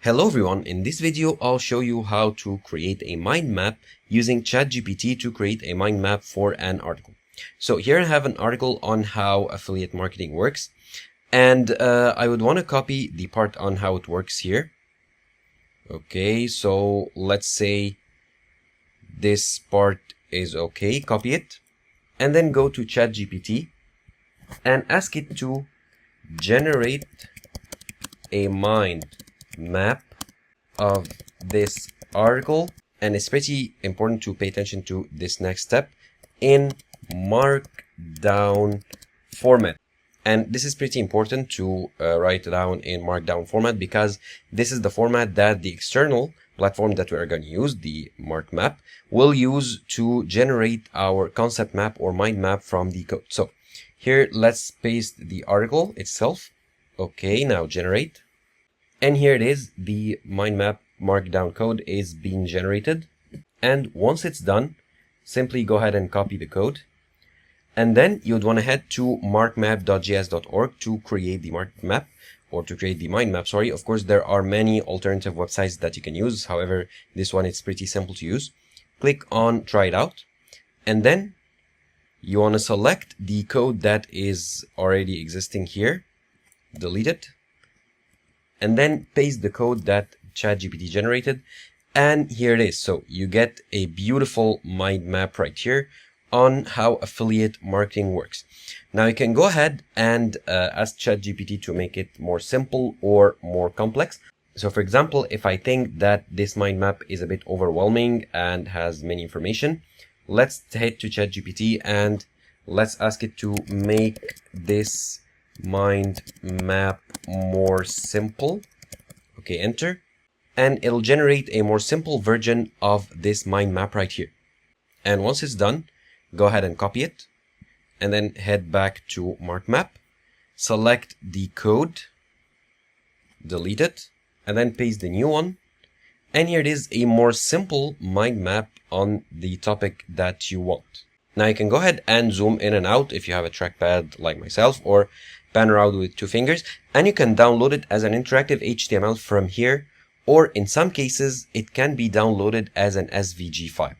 Hello everyone, in this video I'll show you how to create a mind map using ChatGPT to create a mind map for an article. So here I have an article on how affiliate marketing works, and I would want to copy the part on how it works here. Okay, so let's say this part is okay, copy it, and then go to ChatGPT and ask it to generate a mind map of this article, and it's pretty important to pay attention to this next step, in markdown format. And this is pretty important to write it down in markdown format, because this is the format that the external platform that we are going to use, the mark map, will use to generate our concept map or mind map from the code. So here, let's paste the article itself. Okay, now generate. And here it is, the mind map markdown code is being generated. And once it's done, simply go ahead and copy the code. And then you'd want to head to markmap.js.org to create the mark map, or to create the mind map, sorry. Of course, there are many alternative websites that you can use. However, this one is pretty simple to use. Click on try it out. And then you want to select the code that is already existing here, delete it, and then paste the code that ChatGPT generated. And here it is. So you get a beautiful mind map right here on how affiliate marketing works. Now you can go ahead and ask ChatGPT to make it more simple or more complex. So for example, if I think that this mind map is a bit overwhelming and has many information, let's head to ChatGPT and let's ask it to make this mind map more simple. Okay, enter. And it'll generate a more simple version of this mind map right here. And once it's done, go ahead and copy it, and then head back to mark map, select the code, delete it, and then paste the new one. And here it is, a more simple mind map on the topic that you want. Now you can go ahead and zoom in and out if you have a trackpad like myself, or pan around with 2 fingers, and you can download it as an interactive HTML from here, or in some cases it can be downloaded as an SVG file.